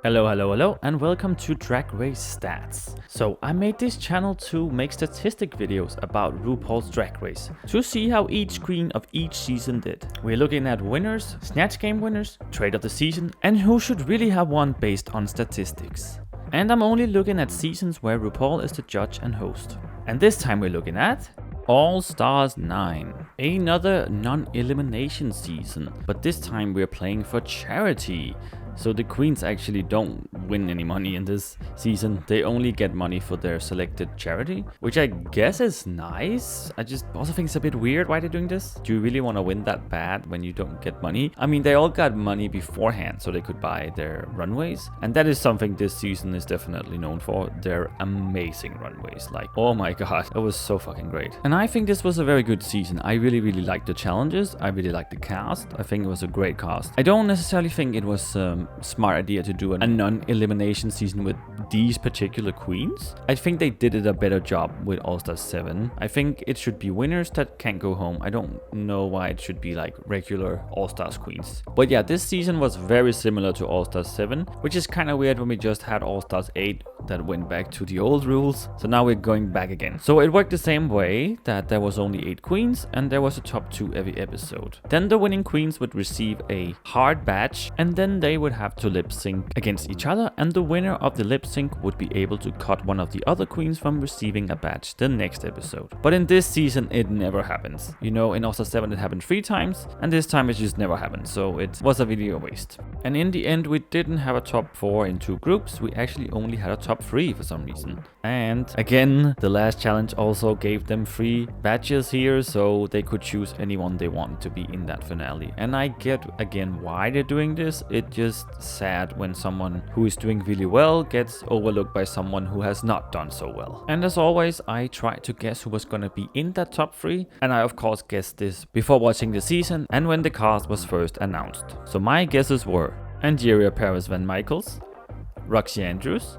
Hello, and welcome to Drag Race Stats. So, I made this channel to make statistic videos about RuPaul's Drag Race, to see how each queen of each season did. We're looking at winners, Snatch Game winners, Trade of the Season, and who should really have won based on statistics. And I'm only looking at seasons where RuPaul is the judge and host. And this time we're looking at All Stars 9, another non-elimination season, but this time we're playing for charity. So the queens actually don't win any money in this season. They only get money for their selected charity, which I guess is nice. I just also think it's a bit weird why they're doing this. Do you really want to win that bad when you don't get money? I mean, they all got money beforehand so they could buy their runways. And that is something this season is definitely known for. Their amazing runways. Like, oh my god, it was so fucking great. And I think this was a very good season. I really liked the challenges. I really liked the cast. I think it was a great cast. I don't necessarily think it was smart idea to do a non-elimination season with these particular queens. I think they did it a better job with All Stars 7. I think it should be winners that can't go home. I don't know why it should be like regular All Stars queens. But yeah, this season was very similar to All Stars 7, which is kind of weird when we just had All Stars 8 that went back to the old rules. So now we're going back again. So it worked the same way, that there was only 8 queens and there was a top 2 every episode. Then the winning queens would receive a hard badge and then they would have to lip sync against each other, and the winner of the lip sync would be able to cut one of the other queens from receiving a badge the next episode. But in this season it never happens. You know, in All Star 7 it happened 3 times and this time it just never happened, so it was a video waste. And in the end we didn't have a top 4 in 2 groups, we actually only had a top 3 for some reason. And again, the last challenge also gave them 3 badges here, so they could choose anyone they want to be in that finale. And I get again why they're doing this. It just sad when someone who is doing really well gets overlooked by someone who has not done so well. And as always, I tried to guess who was gonna be in that top 3, and I of course guessed this before watching the season and when the cast was first announced. So my guesses were Angeria Paris Van Michaels, Roxy Andrews,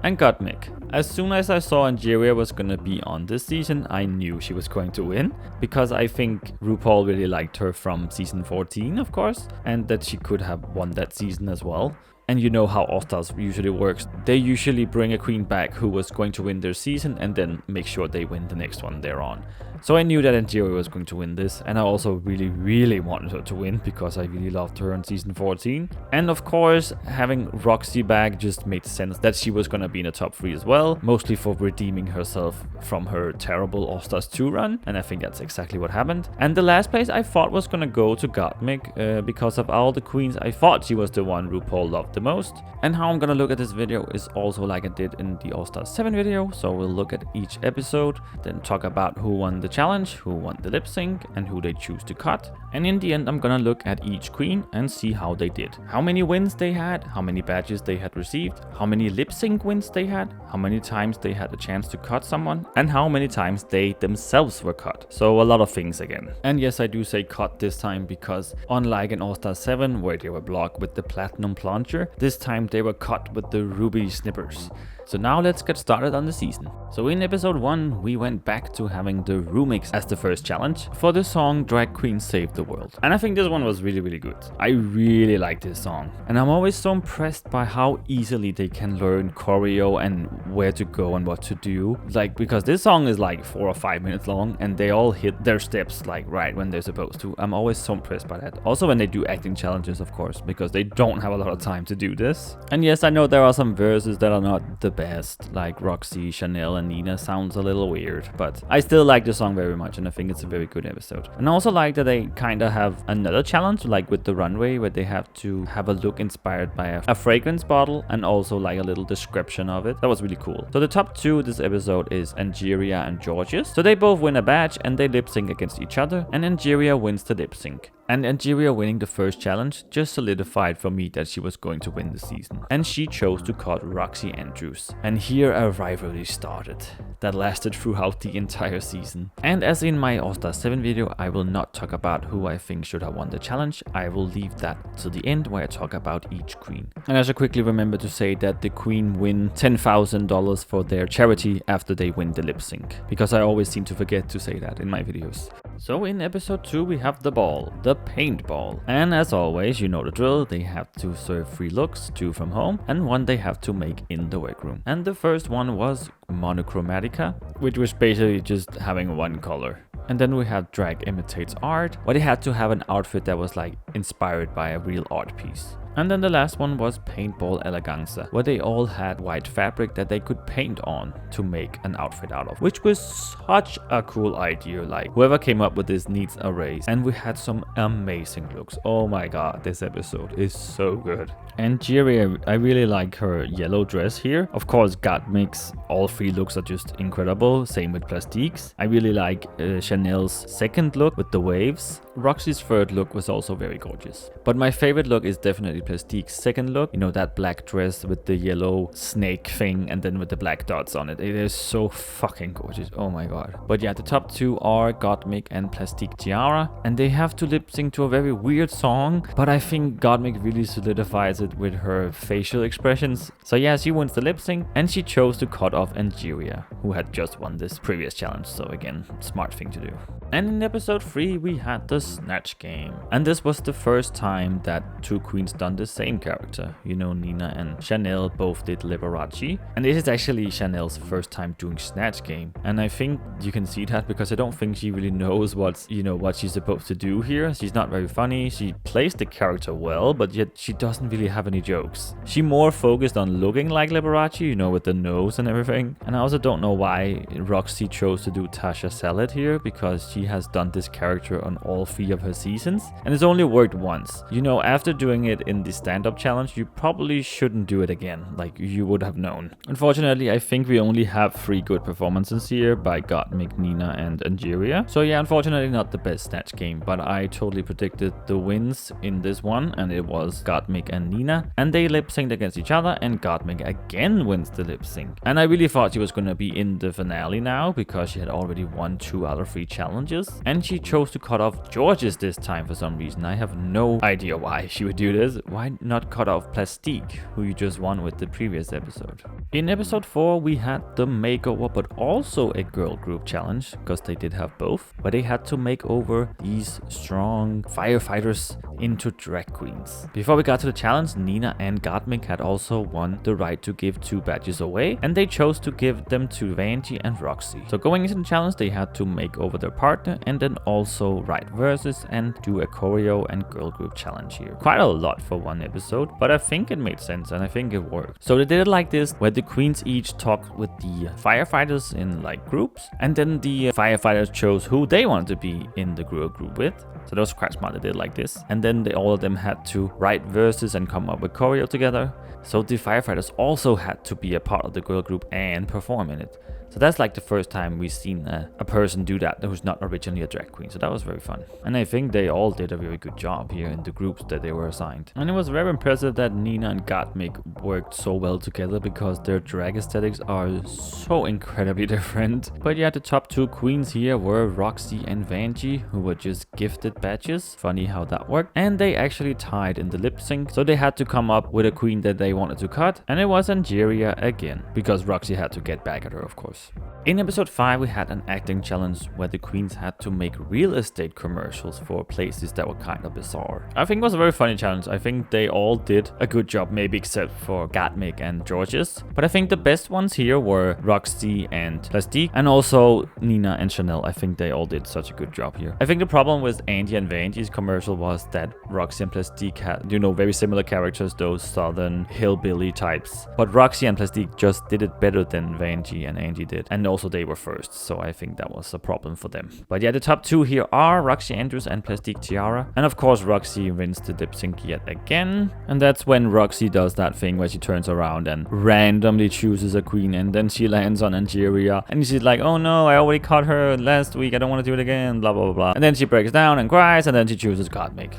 and Gottmik. As soon as I saw Angeria was gonna be on this season, I knew she was going to win, because I think RuPaul really liked her from season 14, of course, and that she could have won that season as well. And you know how All Stars usually works. They usually bring a queen back who was going to win their season and then make sure they win the next one they're on. So I knew that Angeria was going to win this, and I also really wanted her to win because I really loved her in season 14. And of course, having Roxy back just made sense that she was going to be in the top 3 as well, mostly for redeeming herself from her terrible All Stars 2 run, and I think that's exactly what happened. And the last place I thought was going to go to Gottmik because of all the queens. I thought she was the one RuPaul loved the most. And how I'm going to look at this video is also like I did in the All Stars 7 video, so we'll look at each episode, then talk about who won the challenge, who won the lip sync, and who they choose to cut. And in the end I'm gonna look at each queen and see how they did. How many wins they had, how many badges they had received, how many lip sync wins they had, how many times they had a chance to cut someone, and how many times they themselves were cut. So a lot of things again. And yes, I do say cut this time because unlike in All Star 7 where they were blocked with the platinum plunger, this time they were cut with the ruby snippers. So now let's get started on the season. So in episode 1, we went back to having the remix as the first challenge for the song Drag Queen Save the World. And I think this one was really good. I really like this song. And I'm always so impressed by how easily they can learn choreo and where to go and what to do. Like, because this song is like 4 or 5 minutes long and they all hit their steps like right when they're supposed to. I'm always so impressed by that. Also when they do acting challenges, of course, because they don't have a lot of time to do this. And yes, I know there are some verses that are not the best, like Roxy, Chanel, and Nina sounds a little weird, but I still like the song very much and I think it's a very good episode. And I also like that they kind of have another challenge, like with the runway, where they have to have a look inspired by a fragrance bottle and also like a little description of it. That was really cool. So the top 2 this episode is Angeria and Georges. So they both win a badge and they lip sync against each other, and Angeria wins the lip sync. And Angeria winning the first challenge just solidified for me that she was going to win the season. And she chose to cut Roxy Andrews. And here a rivalry started that lasted throughout the entire season. And as in my All Star 7 video, I will not talk about who I think should have won the challenge. I will leave that to the end where I talk about each queen. And I should quickly remember to say that the queen win $10,000 for their charity after they win the lip sync, because I always seem to forget to say that in my videos. So in episode 2 we have the ball, the paintball. And as always, you know the drill, they have to serve 3 looks, 2 from home, and 1 they have to make in the workroom. And the first one was monochromatica, which was basically just having 1 color. And then we had drag imitates art, where they had to have an outfit that was like inspired by a real art piece. And then the last one was paintball eleganza, where they all had white fabric that they could paint on to make an outfit out of, which was such a cool idea. Like, whoever came up with this needs a raise. And we had some amazing looks. Oh my god, this episode is so good. And Jiri, I really like her yellow dress here. Of course, Gottmik's all 3 looks are just incredible. Same with Plastique's. I really like Chanel's second look with the waves. Roxy's third look was also very gorgeous. But my favorite look is definitely Plastique's second look. You know, that black dress with the yellow snake thing and then with the black dots on it. It is so fucking gorgeous. Oh my god. But yeah, the top 2 are Gottmik and Plastique Tiara. And they have to lip sync to a very weird song. But I think Gottmik really solidifies it with her facial expressions. So yeah, she wins the lip sync. And she chose to cut off Angeria, who had just won this previous challenge. So again, smart thing to do. And in episode 3 we had the Snatch Game. And this was the first time that 2 queens done the same character. You know, Nina and Chanel both did Liberace. And this is actually Chanel's first time doing Snatch Game. And I think you can see that because I don't think she really knows what she's supposed to do here. She's not very funny. She plays the character well, but yet she doesn't really have any jokes. She more focused on looking like Liberace, you know, with the nose and everything. And I also don't know why Roxy chose to do Tasha Salad here, because she has done this character on all 3 of her seasons, and it's only worked once. You know, after doing it in the stand-up challenge, you probably shouldn't do it again, like you would have known. Unfortunately, I think we only have 3 good performances here by Gottmik, Nina, and Angeria. So yeah, unfortunately not the best Snatch Game, but I totally predicted the wins in this one, and it was Gottmik and Nina, and they lip-synced against each other, and Gottmik again wins the lip-sync. And I really thought she was gonna be in the finale now, because she had already won 2 out of 3 challenges. And she chose to cut off George's this time for some reason. I have no idea why she would do this. Why not cut off Plastique, who you just won with the previous episode? In episode 4 we had the makeover, but also a girl group challenge, because they did have both, where they had to make over these strong firefighters into drag queens. Before we got to the challenge, Nina and Gottmik had also won the right to give 2 badges away, and they chose to give them to Vanjie and Roxy. So going into the challenge, they had to make over their partner and then also write verses and do a choreo and girl group challenge here. Quite a lot for one episode, but I think it made sense and I think it worked. So they did it like this, where the queens each talked with the firefighters in like groups, and then the firefighters chose who they wanted to be in the girl group with. So that was quite smart. They did it like this, and then all of them had to write verses and come up with choreo together. So the firefighters also had to be a part of the girl group and perform in it. So that's like the first time we've seen a person do that who's not originally a drag queen. So that was very fun. And I think they all did a very good job here in the groups that they were assigned. And it was very impressive that Nina and Gottmik worked so well together, because their drag aesthetics are so incredibly different. But yeah, the top 2 queens here were Roxy and Vanjie, who were just gifted badges. Funny how that worked. And they actually tied in the lip sync. So they had to come up with a queen that they wanted to cut. And it was Angeria again, because Roxy had to get back at her, of course. In episode 5 we had an acting challenge where the queens had to make real estate commercials for places that were kind of bizarre. I think it was a very funny challenge. I think they all did a good job, maybe except for Gottmik and George's. But I think the best ones here were Roxy and Plastique, and also Nina and Chanel. I think they all did such a good job here. I think the problem with Angie and Vanjie's commercial was that Roxy and Plastique had, you know, very similar characters, those southern hillbilly types. But Roxy and Plastique just did it better than Vanjie and Angie did. And also they were first, so I think that was a problem for them. But yeah, the top 2 here are Roxy Andrews and Plastique Tiara. And of course Roxy wins the lip sync yet again. And that's when Roxy does that thing where she turns around and randomly chooses a queen, and then she lands on Angeria. And she's like, oh no, I already caught her last week, I don't want to do it again, blah blah blah blah. And then she breaks down and cries, and then she chooses Gottmik.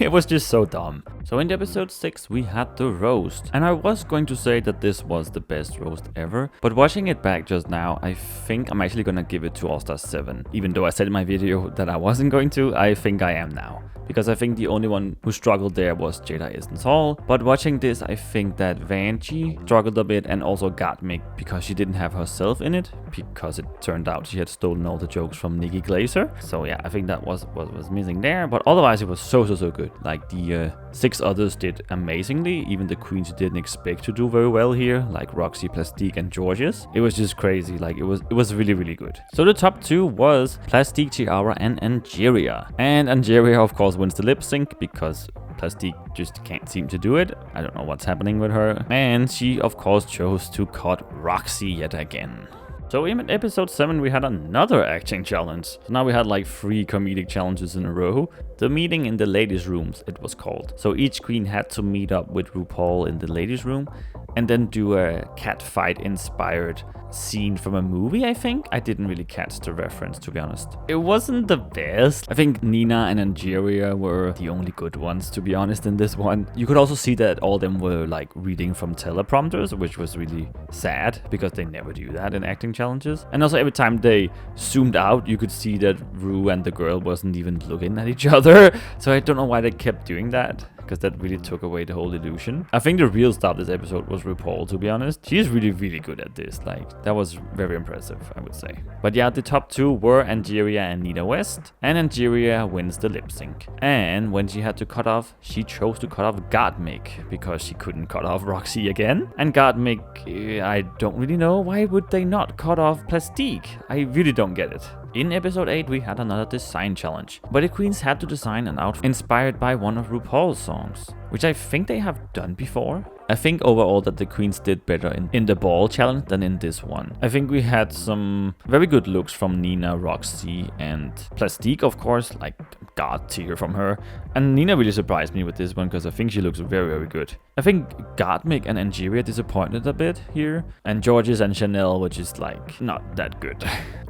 It was just so dumb. So in episode 6 we had the roast. And I was going to say that this was the best roast ever, but watching it back just now, I think I'm actually gonna give it to All Stars 7. Even though I said in my video that I wasn't going to, I think I am now. Because I think the only one who struggled there was Jada Essence Hall. But watching this, I think that Vanjie struggled a bit, and also Gottmik, because she didn't have herself in it. because it turned out she had stolen all the jokes from Nikki Glaser. So yeah, I think that was missing there. But otherwise, it was so good. Like the 6 others did amazingly. Even the queens you didn't expect to do very well here, like Roxy, Plastique, and Georges. It was just crazy. Like it was really good. So the top 2 was Plastique, Tiara, and Angeria. And Angeria, of course, wins the lip sync because Plastique just can't seem to do it. I don't know what's happening with her. And she, of course, chose to cut Roxy yet again. So in episode 7, we had another acting challenge. So now we had like 3 comedic challenges in a row. The meeting in the ladies' rooms, it was called. So each queen had to meet up with RuPaul in the ladies' room and then do a cat fight inspired scene from a movie, I think. I didn't really catch the reference, to be honest. It wasn't the best. I think Nina and Angeria were the only good ones, to be honest, in this one. You could also see that all of them were like reading from teleprompters, which was really sad because they never do that in acting challenges. And also every time they zoomed out, you could see that Ru and the girl wasn't even looking at each other. So I don't know why they kept doing that, because that really took away the whole illusion. I think the real star of this episode was RuPaul, to be honest. She's really good at this. Like, that was very impressive, I would say. But yeah, the top 2 were Angeria and Nina West. And Angeria wins the lip sync. And when she had to cut off, she chose to cut off Gottmik because she couldn't cut off Roxy again. And Gottmik, I don't really know. Why would they not cut off Plastique? I really don't get it. In episode 8, we had another design challenge, where the queens had to design an outfit inspired by one of RuPaul's songs, which I think they have done before. I think overall that the queens did better in the ball challenge than in this one. I think we had some very good looks from Nina, Roxy, and Plastique, of course, like God tier from her. And Nina really surprised me with this one because I think she looks very good. I think Gottmik and Angeria disappointed a bit here, and Georges and Chanel were just like not that good.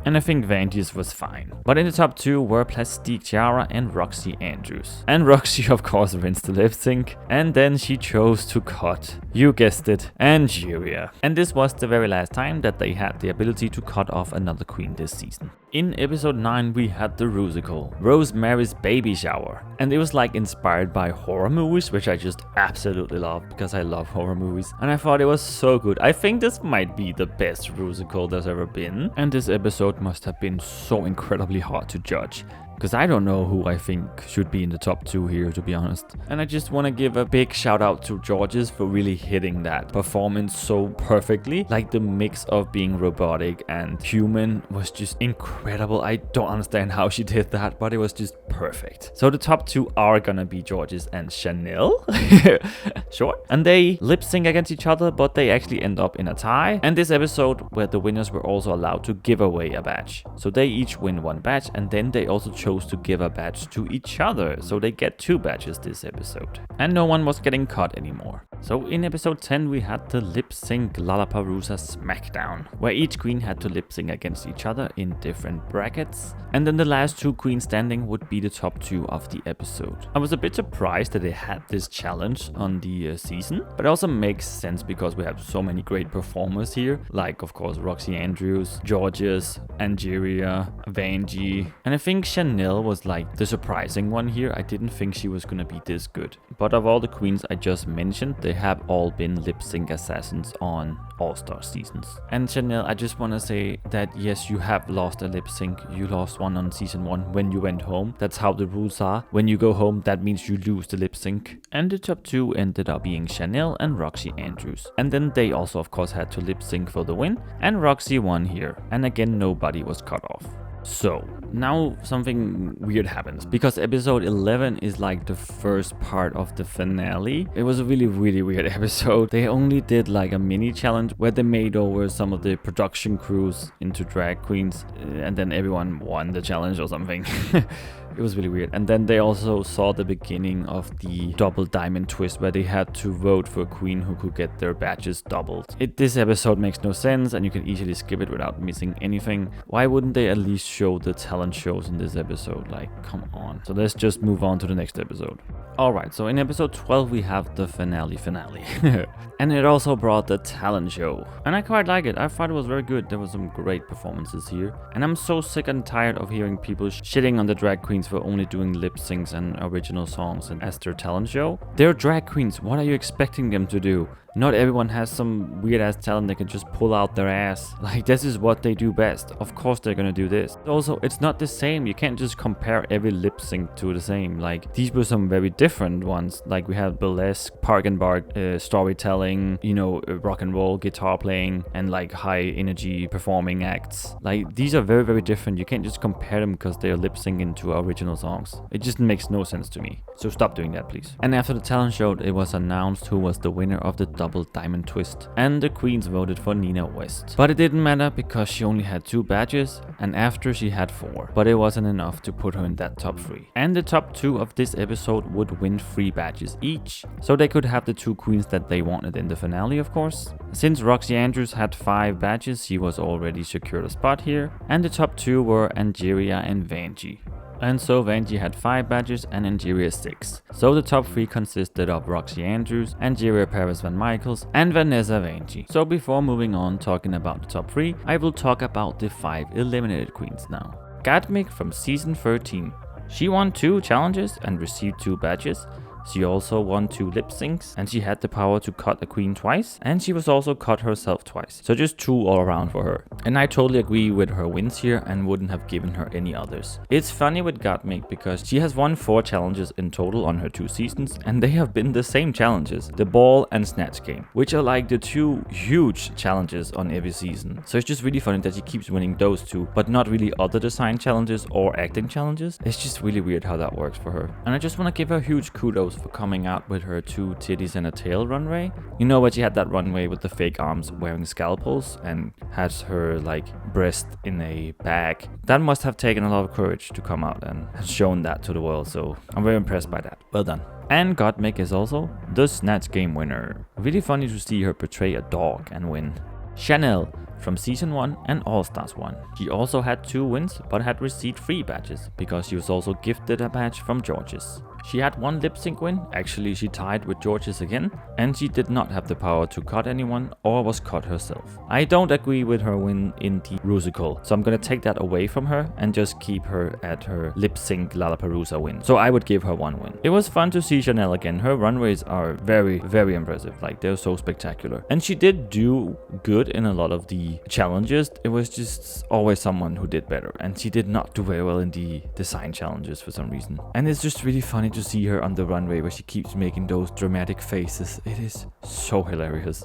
And I think Vandy's was fine. But in the top 2 were Plastique, Tiara, and Roxy Andrews. And Roxy, of course, wins the lip sync. And then she chose to cut, you guessed it, Angeria. And this was the very last time that they had the ability to cut off another queen this season. In episode 9, we had the Rusical, Rosemary's Baby Shower. And it was like inspired by horror movies, which I just absolutely love because I love horror movies. And I thought it was so good. I think this might be the best Rusical there's ever been. And this episode must have been so incredibly hard to judge, because I don't know who I think should be in the top 2 here, to be honest. And I just want to give a big shout out to Georges for really hitting that performance so perfectly. Like the mix of being robotic and human was just incredible. I don't understand how she did that, but it was just perfect. So the top 2 are gonna be Georges and Chanel. Sure. And they lip sync against each other, but they actually end up in a tie. And this episode where the winners were also allowed to give away a badge. So they each win 1 badge, and then they also chose to give a badge to each other, so they get 2 badges this episode. And no one was getting cut anymore. So in episode 10 we had the lip sync Lollapalooza Smackdown, where each queen had to lip sync against each other in different brackets, and then the last 2 queens standing would be the top 2 of the episode. I was a bit surprised that they had this challenge on the season, but it also makes sense because we have so many great performers here, like of course Roxy Andrews, Georges, Angeria, Vanjie, and I think Chanel was like the surprising one here. I didn't think she was gonna be this good. But of all the queens I just mentioned, they have all been lip sync assassins on All-Star seasons. And Chanel, I just want to say that yes, you have lost a lip sync. You lost one on season 1 when you went home. That's how the rules are. When you go home, that means you lose the lip sync. And the top 2 ended up being Chanel and Roxy Andrews. And then they also of course had to lip sync for the win. And Roxy won here. And again, nobody was cut off. So, now something weird happens, because episode 11 is like the first part of the finale. It was a really weird episode. They only did like a mini challenge where they made over some of the production crews into drag queens, and then everyone won the challenge or something. It was really weird. And then they also saw the beginning of the double diamond twist where they had to vote for a queen who could get their badges doubled. This episode makes no sense and you can easily skip it without missing anything. Why wouldn't they at least show the talent shows in this episode? Like, come on. So let's just move on to the next episode. Alright, so in episode 12 we have the finale. And it also brought the talent show. And I quite like it. I thought it was very good. There were some great performances here. And I'm so sick and tired of hearing people shitting on the drag queens for only doing lip syncs and original songs as their talent show. They're drag queens. What are you expecting them to do? Not everyone has some weird ass talent they can just pull out their ass. Like, this is what they do best. Of course they're gonna do this. Also, it's not the same. You can't just compare every lip sync to the same. Like, these were some very different ones. Like, we have burlesque, park and bark, storytelling, you know, rock and roll, guitar playing, and like high energy performing acts. Like, these are very, very different. You can't just compare them because they are lip syncing to original songs. It just makes no sense to me. So stop doing that, please. And after the talent show, it was announced who was the winner of the double diamond twist. And the queens voted for Nina West. But it didn't matter because she only had 2 badges, and after she had 4. But it wasn't enough to put her in that top 3. And the top 2 of this episode would win 3 badges each, so they could have the 2 queens that they wanted in the finale, of course. Since Roxy Andrews had 5 badges, she was already secured a spot here, and the top 2 were Angeria and Vanjie. And so Vanjie had 5 badges and Angeria 6. So the top 3 consisted of Roxy Andrews, Angeria Paris Van Michaels, and Vanessa Vanjie. So before moving on talking about the top 3, I will talk about the 5 eliminated queens now. Gatmik from season 13. She won 2 challenges and received 2 badges. She also won 2 lip syncs, and she had the power to cut a queen twice, and she was also cut herself twice. So just 2 all around for her. And I totally agree with her wins here and wouldn't have given her any others. It's funny with Gatmik because she has won 4 challenges in total on her 2 seasons, and they have been the same challenges, the ball and snatch game, which are like the 2 huge challenges on every season. So it's just really funny that she keeps winning those 2, but not really other design challenges or acting challenges. It's just really weird how that works for her. And I just want to give her huge kudos for coming out with her 2 titties and a tail runway. You know, where she had that runway with the fake arms wearing scalpels and has her like breast in a bag. That must have taken a lot of courage to come out and have shown that to the world, so I'm very impressed by that. Well done. And Gatmik is also the snatch game winner. Really funny to see her portray a dog and win. Chanel from season 1 and All Stars 1. She also had 2 wins but had received 3 badges because she was also gifted a badge from Georges. She had 1 lip sync win, actually she tied with Georges again, and she did not have the power to cut anyone or was cut herself. I don't agree with her win in the Rusical, so I'm gonna take that away from her and just keep her at her lip sync Lollapalooza win. So I would give her 1 win. It was fun to see Chanel again. Her runways are very, very impressive, like they're so spectacular. And she did do good in a lot of the challenges. It was just always someone who did better, and she did not do very well in the design challenges for some reason. And it's just really funny to see her on the runway where she keeps making those dramatic faces. It is so hilarious.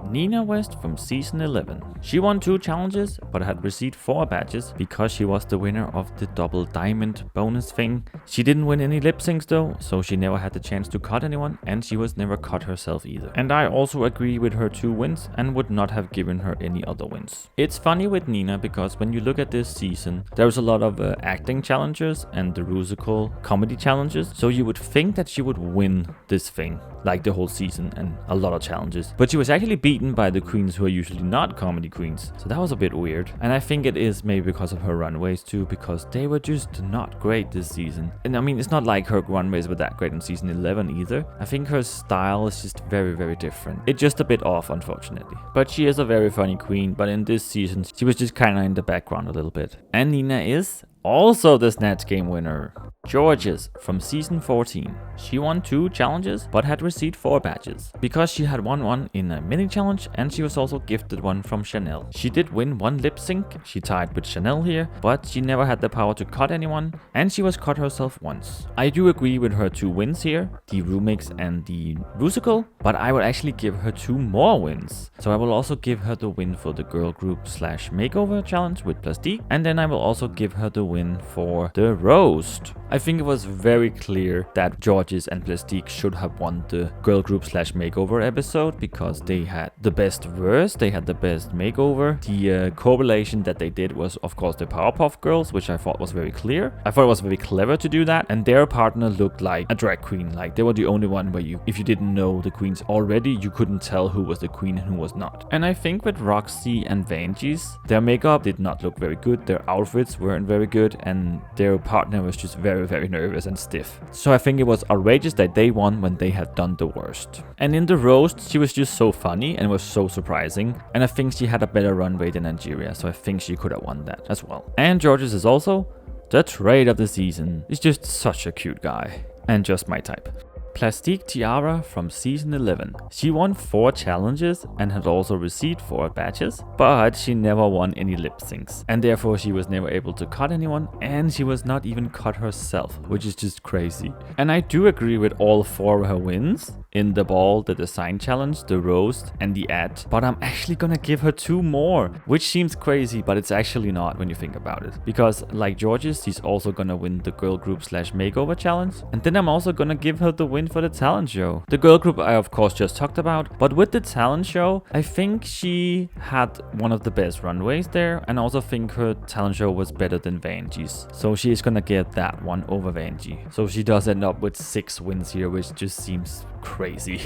Nina West from season 11. She won 2 challenges but had received 4 badges because she was the winner of the double diamond bonus thing. She didn't win any lip syncs though, so she never had the chance to cut anyone, and she was never cut herself either. And I also agree with her 2 wins and would not have given her any other wins. It's funny with Nina because when you look at this season, there's a lot of acting challenges and the Rusical comedy challenges, so you would think that she would win this thing, like the whole season and a lot of challenges. But she was actually beaten by the queens who are usually not comedy queens, so that was a bit weird. And I think it is maybe because of her runways too, because they were just not great this season. And I mean, it's not like her runways were that great in season 11 either. I think her style is just very, very different. It's just a bit off, unfortunately. But she is a very funny queen, but in this season she was just kind of in the background a little bit. And Nina is also the snatch game winner. Georges from season 14. She won 2 challenges but had received 4 badges because she had won 1 in a mini challenge, and she was also gifted 1 from Chanel. She did win 1 lip sync, she tied with Chanel here, but she never had the power to cut anyone, and she was cut herself once. I do agree with her 2 wins here, the Rumix and the Rusical, but I would actually give her 2 more wins. So I will also give her the win for the girl group / makeover challenge with Plastique, and then I will also give her the win for the roast. I think it was very clear that Georges and Plastique should have won the girl group / makeover episode because they had the best verse, they had the best makeover. The correlation that they did was of course the Powerpuff Girls, which I thought was very clear. I thought it was very clever to do that, and their partner looked like a drag queen. Like they were the only one where if you didn't know the queens already, you couldn't tell who was the queen and who was not. And I think with Roxy and Vanjie's, their makeup did not look very good, their outfits weren't very good, and their partner was just very, very nervous and stiff. So I think it was outrageous that they won when they had done the worst. And in the roast, she was just so funny and was so surprising, and I think she had a better runway than Angeria, so I think she could have won that as well. And Georges is also the trade of the season. He's just such a cute guy and just my type. Plastique Tiara from season 11. She won 4 challenges and had also received 4 badges, but she never won any lip syncs, and therefore she was never able to cut anyone, and she was not even cut herself, which is just crazy. And I do agree with all 4 of her wins in the ball, the design challenge, the roast, and the ad, but I'm actually gonna give her 2 more, which seems crazy, but it's actually not when you think about it, because like George's, she's also gonna win the girl group / makeover challenge, and then I'm also gonna give her the win for the talent show. The girl group I of course just talked about, but with the talent show, I think she had one of the best runways there, and I also think her talent show was better than Vanjie's, so she is gonna get that one over Vanjie. So she does end up with 6 wins here, which just seems crazy.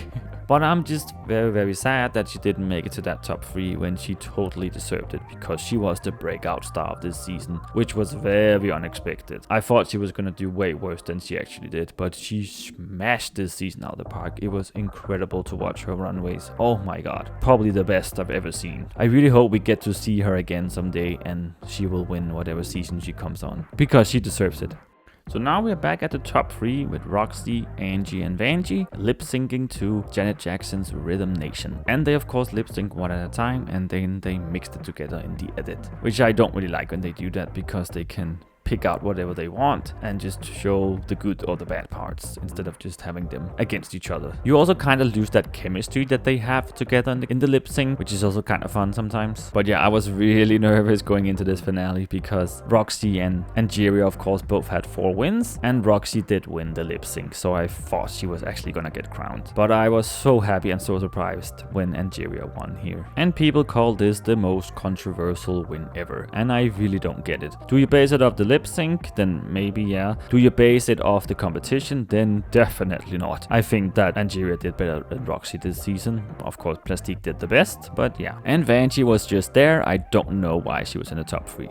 But I'm just very sad that she didn't make it to that top 3 when she totally deserved it, because she was the breakout star of this season, which was very unexpected. I thought she was gonna do way worse than she actually did, but she smashed this season out of the park. It was incredible to watch her runways. Oh my god, probably the best I've ever seen. I really hope we get to see her again someday and she will win whatever season she comes on, because she deserves it. So now we're back at the top 3 with Roxy, Angie and Vanjie lip syncing to Janet Jackson's Rhythm Nation. And they of course lip sync one at a time, and then they mixed it together in the edit, which I don't really like when they do that, because they can pick out whatever they want and just show the good or the bad parts instead of just having them against each other. You also kind of lose that chemistry that they have together in the lip sync, which is also kind of fun sometimes. But yeah, I was really nervous going into this finale, because Roxy and Angeria of course both had 4 wins, and Roxy did win the lip sync, so I thought she was actually gonna get crowned. But I was so happy and so surprised when Angeria won here. And people call this the most controversial win ever, and I really don't get it. Do you base it off the lip sync? Then maybe yeah. Do you base it off the competition? Then definitely not. I think that Angeria did better than Roxy this season. Of course Plastique did the best, but yeah. And Vanjie was just there. I don't know why she was in the top 3.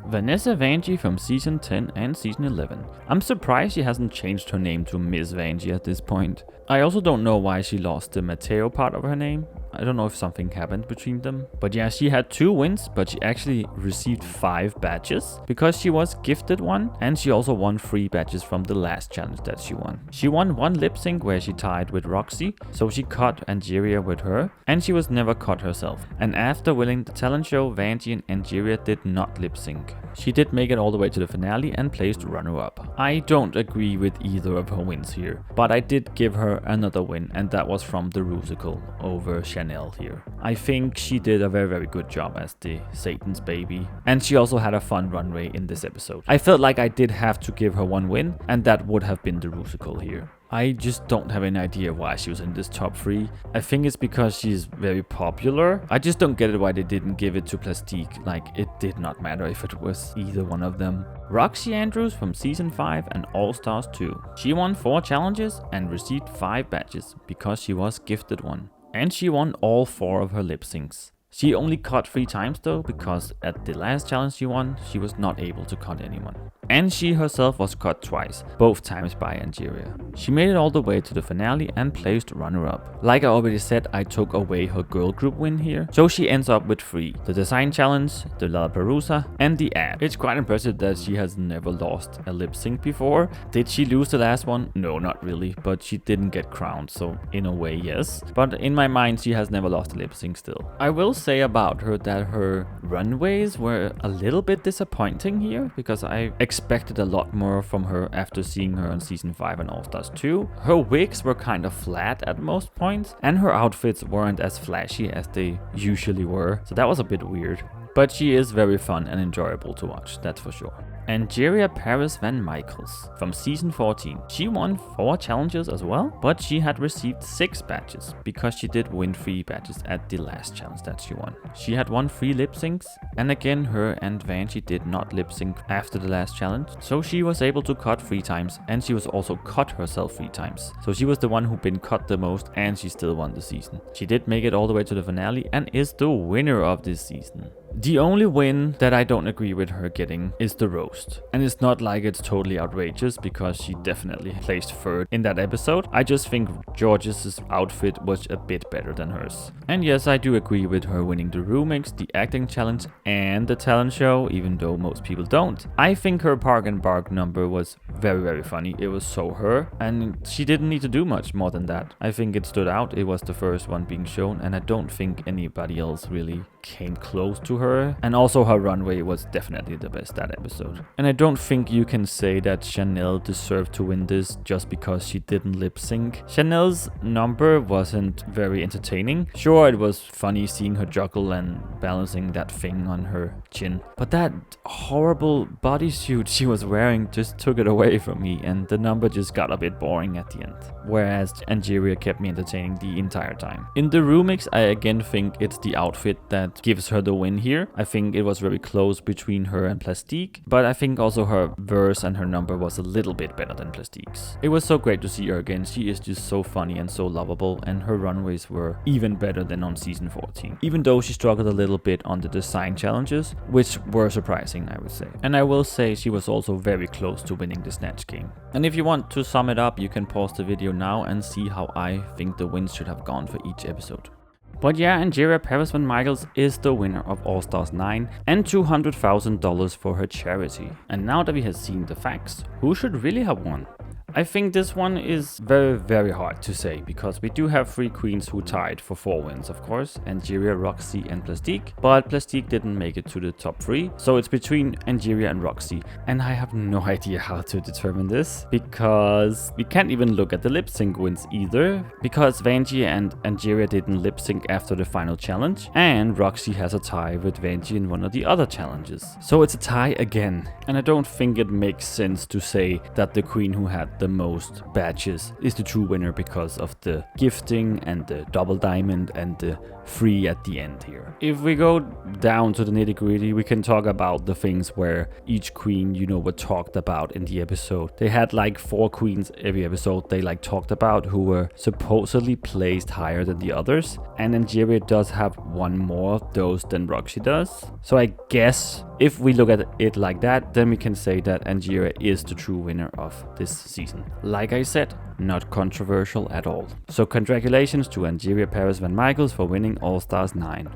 Vanessa Vanjie from season 10 and season 11. I'm surprised she hasn't changed her name to Miss Vanjie at this point. I also don't know why she lost the Matteo part of her name. I don't know if something happened between them. But yeah, she had 2 wins, but she actually received 5 badges because she was gifted one, and she also won 3 badges from the last challenge that she won. She won 1 lip sync where she tied with Roxy, so she cut Angeria with her, and she was never cut herself. And after winning the talent show, Vanjie and Angeria did not lip sync. She did make it all the way to the finale and placed runner-up. I don't agree with either of her wins here, but I did give her another win, and that was from the Rusical over Chanel here. I think she did a very good job as the Satan's baby, and she also had a fun runway in this episode. I felt like I did have to give her 1 win, and that would have been the Rusical here. I just don't have any idea why she was in this top 3. I think it's because she's very popular. I just don't get it why they didn't give it to Plastique. Like, it did not matter if it was either one of them. Roxy Andrews from season 5 and All Stars 2. She won 4 challenges and received 5 badges because she was gifted one. And she won all 4 of her lip syncs. She only cut 3 times though, because at the last challenge she won, she was not able to cut anyone. And she herself was cut twice, both times by Angeria. She made it all the way to the finale and placed runner-up. Like I already said, I took away her girl group win here, so she ends up with 3. The design challenge, the Lollapalooza, and the ad. It's quite impressive that she has never lost a lip sync before. Did she lose the last one? No, not really, but she didn't get crowned, so in a way yes. But in my mind, she has never lost a lip sync still. I will say about her that her runways were a little bit disappointing here, because I expected a lot more from her after seeing her on season 5 and All Stars 2. Her wigs were kind of flat at most points, and her outfits weren't as flashy as they usually were, so that was a bit weird. But she is very fun and enjoyable to watch, that's for sure. Angeria Paris Van Michaels from season 14. She won 4 challenges as well, but she had received 6 badges because she did win 3 badges at the last challenge that she won. She had won 3 lip syncs, and again her and Vanjie did not lip sync after the last challenge, so she was able to cut 3 times, and she was also cut herself 3 times. So she was the one who been cut the most, and she still won the season. She did make it all the way to the finale and is the winner of this season. The only win that I don't agree with her getting is the roast. And it's not like it's totally outrageous because she definitely placed third in that episode. I just think George's outfit was a bit better than hers. And yes, I do agree with her winning the Rumix, the acting challenge and the talent show, even though most people don't. I think her Park and Bark number was very funny. It was so her, and she didn't need to do much more than that. I think it stood out. It was the first one being shown, and I don't think anybody else really came close to her. And also her runway was definitely the best that episode. And I don't think you can say that Chanel deserved to win this just because she didn't lip sync. Chanel's number wasn't very entertaining. Sure, it was funny seeing her juggle and balancing that thing on her chin, but that horrible bodysuit she was wearing just took it away from me, and the number just got a bit boring at the end. Whereas Angeria kept me entertaining the entire time. In the Rumix, I again think it's the outfit that gives her the win here. I think it was very close between her and Plastique, but I think also her verse and her number was a little bit better than Plastique's. It was so great to see her again. She is just so funny and so lovable, and her runways were even better than on season 14. Even though she struggled a little bit on the design challenges, which were surprising, I would say. And I will say she was also very close to winning the Snatch game. And if you want to sum it up, you can pause the video now and see how I think the wins should have gone for each episode. But yeah, Angeria Paris Van Michaels is the winner of All Stars 9 and $200,000 for her charity. And now that we have seen the facts, who should really have won? I think this one is very hard to say, because we do have 3 queens who tied for 4 wins, of course, Angeria, Roxy and Plastique, but Plastique didn't make it to the top 3, so it's between Angeria and Roxy, and I have no idea how to determine this, because we can't even look at the lip sync wins either, because Vanjie and Angeria didn't lip sync after the final challenge, and Roxy has a tie with Vanjie in one of the other challenges, so it's a tie again, and I don't think it makes sense to say that the queen who had the most badges is the true winner because of the gifting and the double diamond and the free at the end here. If we go down to the nitty-gritty, we can talk about the things where each queen, you know, were talked about in the episode. They had like 4 queens every episode they like talked about who were supposedly placed higher than the others, and Angeria does have 1 more of those than Roxy does. So I guess if we look at it like that, then we can say that Angeria is the true winner of this season. Like I said, not controversial at all. So congratulations to Angeria Paris Van Michaels for winning All Stars 9.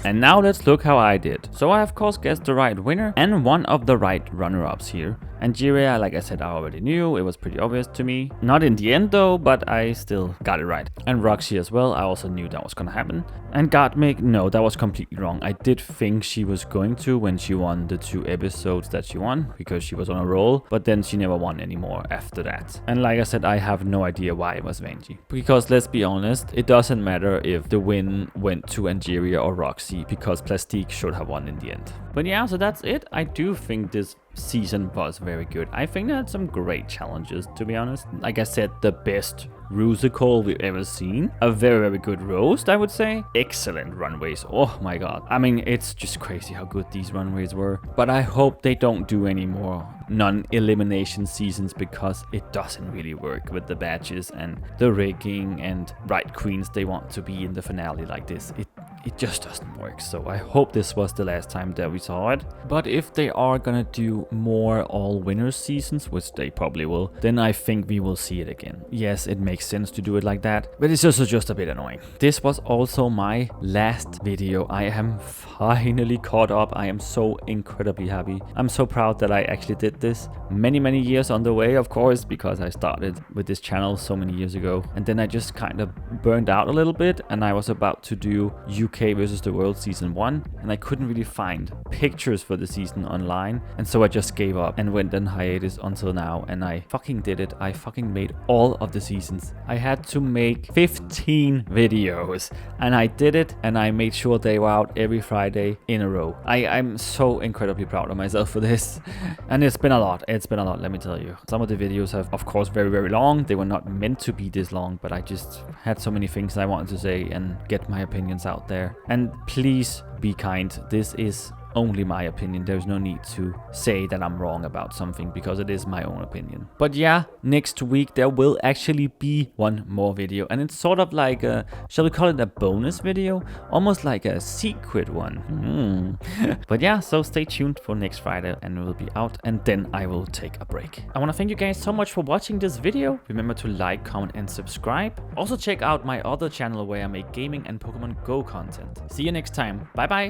And now let's look how I did. So I of course guessed the right winner and one of the right runner-ups here. Angeria, like I said, I already knew. It was pretty obvious to me. Not in the end though, but I still got it right. And Roxy as well, I also knew that was gonna happen. And Gottmik, no, that was completely wrong. I did think she was going to when she won the 2 episodes that she won, because she was on a roll, but then she never won anymore after that. And like I said, I have no idea why it was Vanjie. Because let's be honest, it doesn't matter if the win went to Angeria or Roxy, because Plastique should have won in the end. But yeah, so that's it. I do think this season was very good. I think they had some great challenges, to be honest. Like I said, the best Rusical we've ever seen. A very good roast, I would say. Excellent runways. Oh my god. I mean, it's just crazy how good these runways were. But I hope they don't do any more non-elimination seasons, because it doesn't really work with the badges and the rigging and right queens they want to be in the finale like this. It just doesn't work. So I hope this was the last time that we saw it. But if they are gonna do more all winners seasons, which they probably will, then I think we will see it again. Yes, it makes sense to do it like that, but it's also just a bit annoying. This was also my last video. I am finally caught up. I am so incredibly happy. I'm so proud that I actually did this. Many years on the way, of course, because I started with this channel so many years ago, and then I just kind of burned out a little bit, and I was about to do UK versus the World Season 1, and I couldn't really find pictures for the season online, and so I just gave up and went on hiatus until now, and I fucking did it. I fucking made all of the seasons. I had to make 15 videos, and I did it, and I made sure they were out every Friday in a row. I'm so incredibly proud of myself for this, and it's been a lot, let me tell you. Some of the videos have, of course, very long. They were not meant to be this long, but I just had so many things I wanted to say and get my opinions out there. And please be kind. This is only my opinion. There's no need to say that I'm wrong about something, because it is my own opinion. But yeah, next week there will actually be one more video, and it's sort of like a, shall we call it a bonus video? Almost like a secret one. But yeah, so stay tuned for next Friday, and it will be out, and then I will take a break. I want to thank you guys so much for watching this video. Remember to like, comment, and subscribe. Also check out my other channel where I make gaming and Pokemon Go content. See you next time. Bye bye.